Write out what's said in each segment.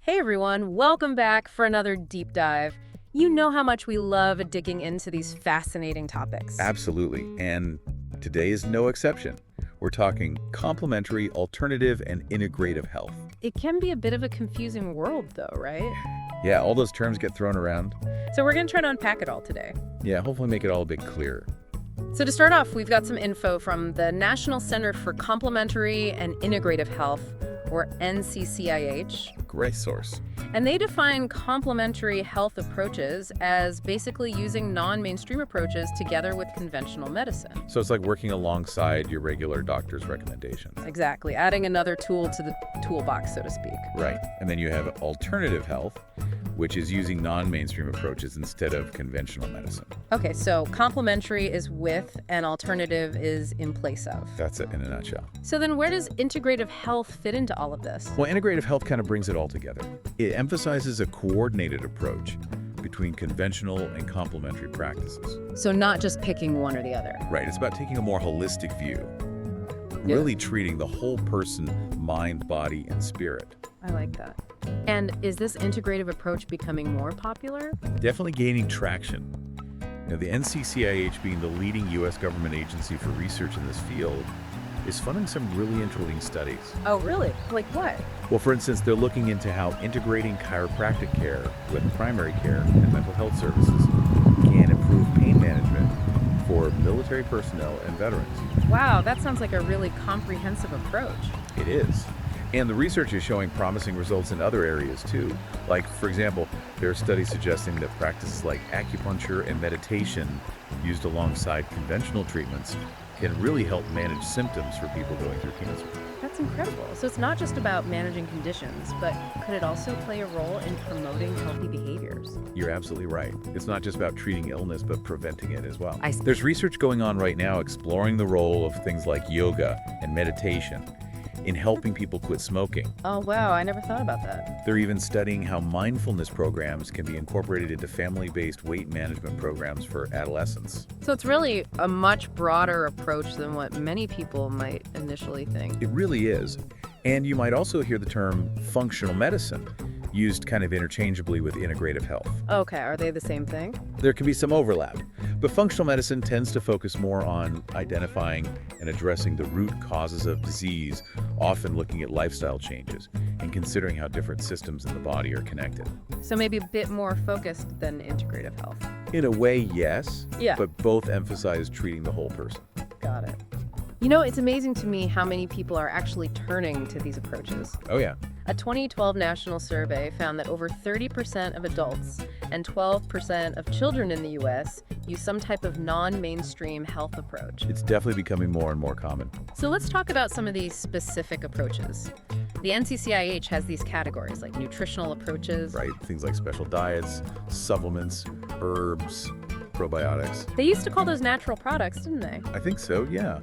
Hey everyone, welcome back for another deep dive. You know how much we love digging into these fascinating topics. Absolutely. And today is no exception. We're talking complementary, alternative, and integrative health. It can be a bit of a confusing world though, right? Yeah, all those terms get thrown around. So we're going to try to unpack it all today. Yeah, hopefully make it all a bit clearer. So to start off, we've got some info from the National Center for Complementary and Integrative Health, or NCCIH. Great source. And they define complementary health approaches as basically using non-mainstream approaches together with conventional medicine. So it's like working alongside your regular doctor's recommendations. Exactly, adding another tool to the toolbox, so to speak. Right. And then you have alternative health, which is using non-mainstream approaches instead of conventional medicine. Okay, so complementary is with and alternative is in place of. That's it in a nutshell. So then where does integrative health fit into all of this? Well, integrative health kind of brings it all together. It emphasizes a coordinated approach between conventional and complementary practices. So not just picking one or the other. Right. It's about taking a more holistic view, really treating the whole person, mind, body, and spirit. I like that. And is this integrative approach becoming more popular? Definitely gaining traction. You know, the NCCIH, being the leading U.S. government agency for research in this field, is funding some really interesting studies. Oh, really? Like what? Well, for instance, they're looking into how integrating chiropractic care with primary care and mental health services can improve pain management for military personnel and veterans. Wow, that sounds like a really comprehensive approach. It is. And the research is showing promising results in other areas too. Like, for example, there are studies suggesting that practices like acupuncture and meditation used alongside conventional treatments can really help manage symptoms for people going through cancer. That's incredible. So it's not just about managing conditions, but could it also play a role in promoting healthy behaviors? You're absolutely right. It's not just about treating illness, but preventing it as well. I see. There's research going on right now exploring the role of things like yoga and meditation in helping people quit smoking. Oh, wow, I never thought about that. They're even studying how mindfulness programs can be incorporated into family-based weight management programs for adolescents. So it's really a much broader approach than what many people might initially think. It really is. And you might also hear the term functional medicine used kind of interchangeably with integrative health. Okay, are they the same thing? There can be some overlap, but functional medicine tends to focus more on identifying and addressing the root causes of disease, often looking at lifestyle changes and considering how different systems in the body are connected. So maybe a bit more focused than integrative health. In a way, yes, Yeah. but both emphasize treating the whole person. Got it. You know, it's amazing to me how many people are actually turning to these approaches. Oh yeah. A 2012 national survey found that over 30% of adults and 12% of children in the U.S. use some type of non-mainstream health approach. It's definitely becoming more and more common. So let's talk about some of these specific approaches. The NCCIH has these categories like nutritional approaches. Right? Things like special diets, supplements, herbs, probiotics. They used to call those natural products, didn't they? I think so, yeah.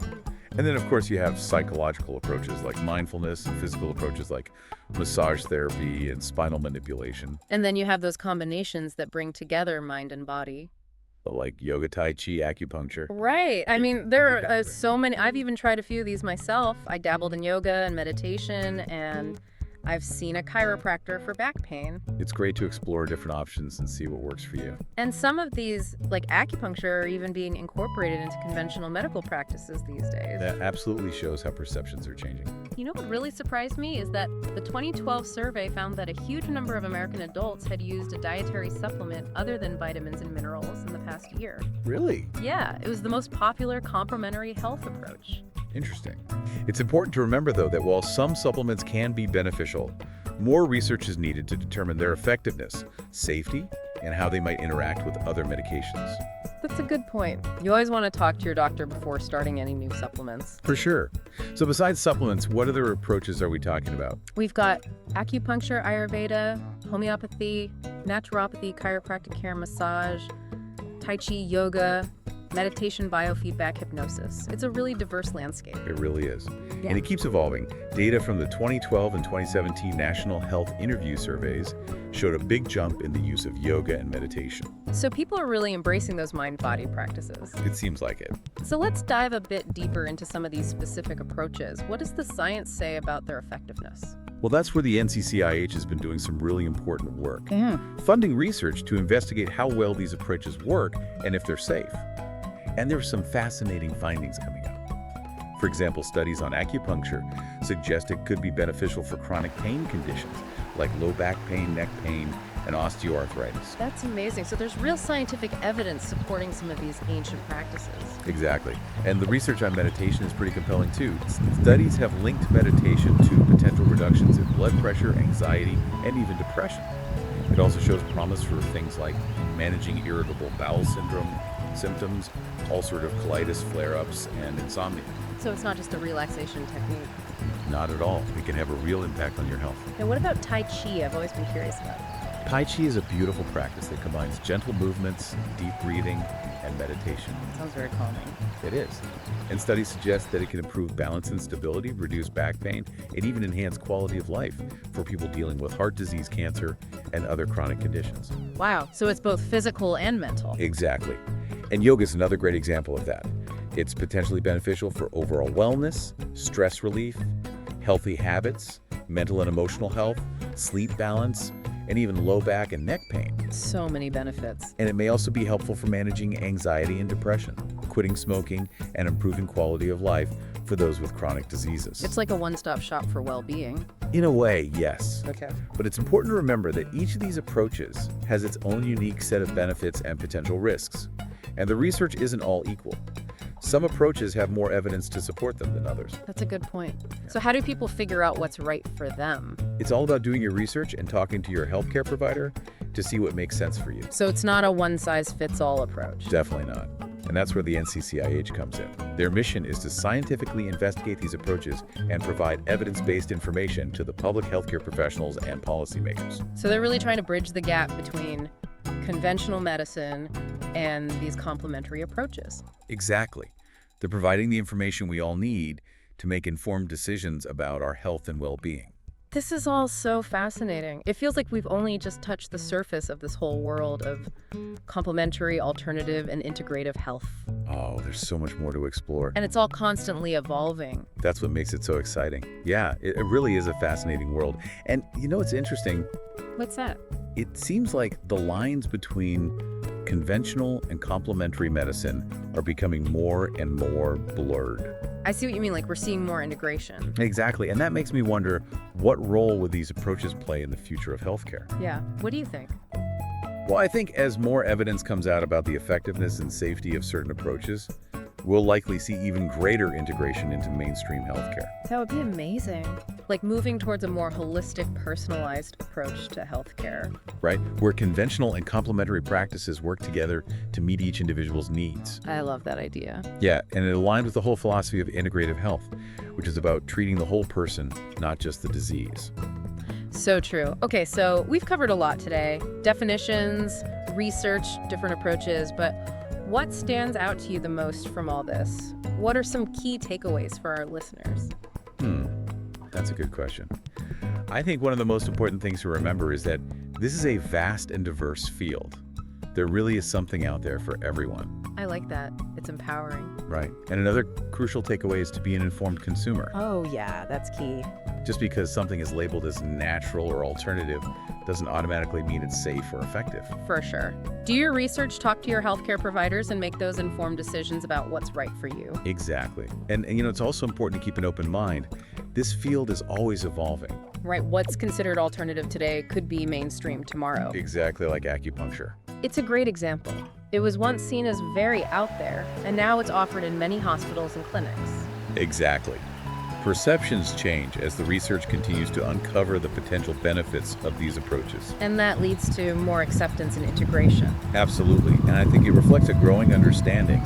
And then, of course, you have psychological approaches like mindfulness and physical approaches like massage therapy and spinal manipulation, And then you have those combinations that bring together mind and body. like yoga, tai chi, acupuncture. Right. I mean, there are so many. I've even tried a few of these myself. I dabbled in yoga and meditation, and I've seen a chiropractor for back pain. It's great to explore different options and see what works for you. And some of these, like acupuncture, are even being incorporated into conventional medical practices these days. That absolutely shows how perceptions are changing. You know what really surprised me is that the 2012 survey found that a huge number of American adults had used a dietary supplement other than vitamins and minerals in the past year. Really? Yeah, it was the most popular complementary health approach. Interesting. It's important to remember, though, that while some supplements can be beneficial, more research is needed to determine their effectiveness, safety, and how they might interact with other medications. That's a good point. You always want to talk to your doctor before starting any new supplements. For sure. So besides supplements, what other approaches are we talking about? We've got acupuncture, Ayurveda, homeopathy, naturopathy, chiropractic care, massage, tai chi, yoga, meditation, biofeedback, hypnosis. It's a really diverse landscape. It really is. Yeah. And it keeps evolving. Data from the 2012 and 2017 National Health Interview Surveys showed a big jump in the use of yoga and meditation. So people are really embracing those mind-body practices. It seems like it. So let's dive a bit deeper into some of these specific approaches. What does the science say about their effectiveness? Well, that's where the NCCIH has been doing some really important work, Yeah. funding research to investigate how well these approaches work and if they're safe. And there's some fascinating findings coming out. For example, studies on acupuncture suggest it could be beneficial for chronic pain conditions like low back pain, neck pain, and osteoarthritis. That's amazing. So there's real scientific evidence supporting some of these ancient practices. Exactly. And the research on meditation is pretty compelling too. Studies have linked meditation to potential reductions in blood pressure, anxiety, and even depression. It also shows promise for things like managing irritable bowel syndrome symptoms, all sort of colitis flare-ups, and insomnia. So it's not just a relaxation technique. Not at all. It can have a real impact on your health. Now, what about Tai Chi? I've always been curious about it. Tai Chi is a beautiful practice that combines gentle movements, deep breathing, and meditation. Sounds very calming. It is. And studies suggest that it can improve balance and stability, reduce back pain, and even enhance quality of life for people dealing with heart disease, cancer, and other chronic conditions. Wow. So it's both physical and mental. Exactly. And yoga is another great example of that. It's potentially beneficial for overall wellness, stress relief, healthy habits, mental and emotional health, sleep balance, and even low back and neck pain. So many benefits. And it may also be helpful for managing anxiety and depression, quitting smoking, and improving quality of life for those with chronic diseases. It's like a one-stop shop for well-being. In a way, yes. Okay. But it's important to remember that each of these approaches has its own unique set of benefits and potential risks. And the research isn't all equal. Some approaches have more evidence to support them than others. That's a good point. So how do people figure out what's right for them? It's all about doing your research and talking to your healthcare provider to see what makes sense for you. So it's not a one-size-fits-all approach. Definitely not. And that's where the NCCIH comes in. Their mission is to scientifically investigate these approaches and provide evidence-based information to the public healthcare professionals and policymakers. So they're really trying to bridge the gap between conventional medicine and these complementary approaches. Exactly. They're providing the information we all need to make informed decisions about our health and well-being. This is all so fascinating. It feels like we've only just touched the surface of this whole world of complementary, alternative, and integrative health. Oh, there's so much more to explore. And it's all constantly evolving. That's what makes it so exciting. Yeah, it really is a fascinating world. And you know what's interesting? What's that? It seems like the lines between conventional and complementary medicine are becoming more and more blurred. I see what you mean, like we're seeing more integration. Exactly, and that makes me wonder, what role would these approaches play in the future of healthcare? Yeah. What do you think? Well, I think as more evidence comes out about the effectiveness and safety of certain approaches, we'll likely see even greater integration into mainstream healthcare. That would be amazing. Like moving towards a more holistic, personalized approach to healthcare. Right? Where conventional and complementary practices work together to meet each individual's needs. I love that idea. Yeah, and it aligned with the whole philosophy of integrative health, which is about treating the whole person, not just the disease. So true. Okay, so we've covered a lot today. Definitions, research, different approaches, but what stands out to you the most from all this? What are some key takeaways for our listeners? That's a good question. I think one of the most important things to remember is that this is a vast and diverse field. There really is something out there for everyone. I like that. It's empowering. Right. And another crucial takeaway is to be an informed consumer. Oh, yeah, that's key. Just because something is labeled as natural or alternative doesn't automatically mean it's safe or effective. For sure. Do your research, talk to your healthcare providers, and make those informed decisions about what's right for you. Exactly. And you know, it's also important to keep an open mind. This field is always evolving. Right, what's considered alternative today could be mainstream tomorrow. Exactly like acupuncture. It's a great example. It was once seen as very out there, and now it's offered in many hospitals and clinics. Exactly. Perceptions change as the research continues to uncover the potential benefits of these approaches. And that leads to more acceptance and integration. Absolutely. And I think it reflects a growing understanding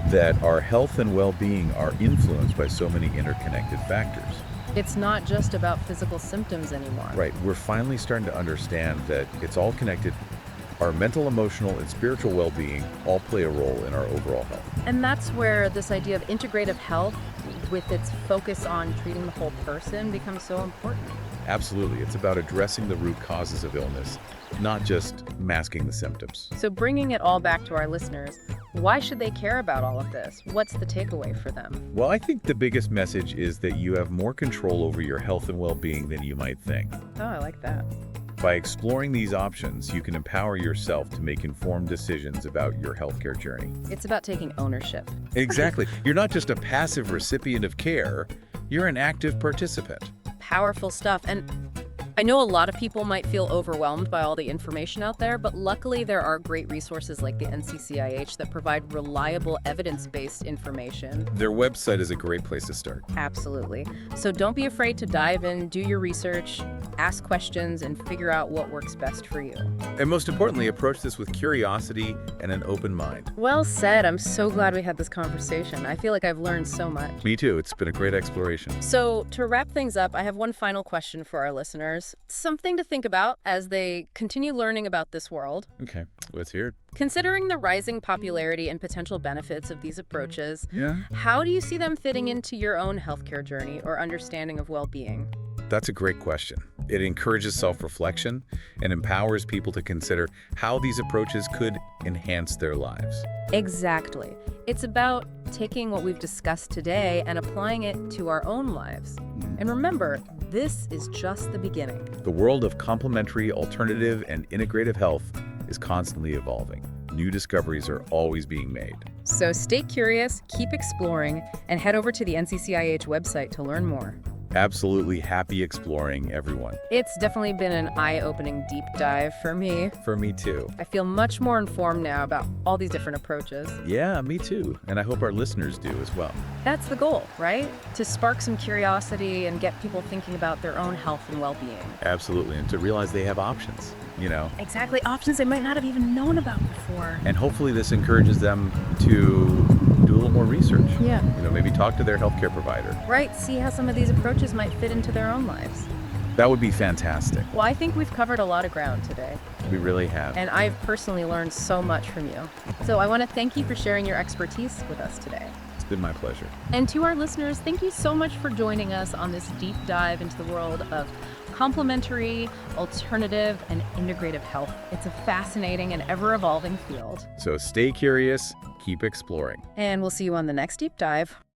that our health and well-being are influenced by so many interconnected factors. It's not just about physical symptoms anymore. Right. We're finally starting to understand that it's all connected. Our mental, emotional, and spiritual well-being all play a role in our overall health. And that's where this idea of integrative health, with its focus on treating the whole person, becomes so important. Absolutely. It's about addressing the root causes of illness, not just masking the symptoms. So bringing it all back to our listeners, Why should they care about all of this? What's the takeaway for them? Well, I think the biggest message is that you have more control over your health and well-being than you might think. Oh, I like that. By exploring these options, you can empower yourself to make informed decisions about your healthcare journey. It's about taking ownership. Exactly. You're not just a passive recipient of care, you're an active participant. Powerful stuff. And I know a lot of people might feel overwhelmed by all the information out there, but luckily there are great resources like the NCCIH that provide reliable evidence-based information. Their website is a great place to start. Absolutely. So don't be afraid to dive in, do your research, ask questions, and figure out what works best for you. And most importantly, approach this with curiosity and an open mind. Well said. I'm so glad we had this conversation. I feel like I've learned so much. Me too. It's been a great exploration. So to wrap things up, I have one final question for our listeners. Something to think about as they continue learning about this world. Okay, let's hear it. Considering the rising popularity and potential benefits of these approaches, Yeah? how do you see them fitting into your own healthcare journey or understanding of well-being? That's a great question. It encourages self-reflection and empowers people to consider how these approaches could enhance their lives. Exactly. It's about taking what we've discussed today and applying it to our own lives. And remember, this is just the beginning. The world of complementary, alternative, and integrative health is constantly evolving. New discoveries are always being made. So stay curious, keep exploring, and head over to the NCCIH website to learn more. Absolutely happy exploring, everyone. It's definitely been an eye-opening deep dive for me. For me too. I feel much more informed now about all these different approaches. Yeah, me too. And I hope our listeners do as well. That's the goal, right? To spark some curiosity and get people thinking about their own health and well-being. Absolutely. And to realize they have options, you know. Exactly, options they might not have even known about before. And hopefully this encourages them to do a little more research. Yeah. You know, maybe talk to their healthcare provider. Right, see how some of these approaches might fit into their own lives. That would be fantastic. Well, I think we've covered a lot of ground today, We really have. and I've personally learned so much from you. So I want to thank you for sharing your expertise with us today. It's been my pleasure. And to our listeners, thank you so much for joining us on this deep dive into the world of complementary, alternative, and integrative health. It's a fascinating and ever-evolving field. So stay curious, keep exploring. And we'll see you on the next deep dive.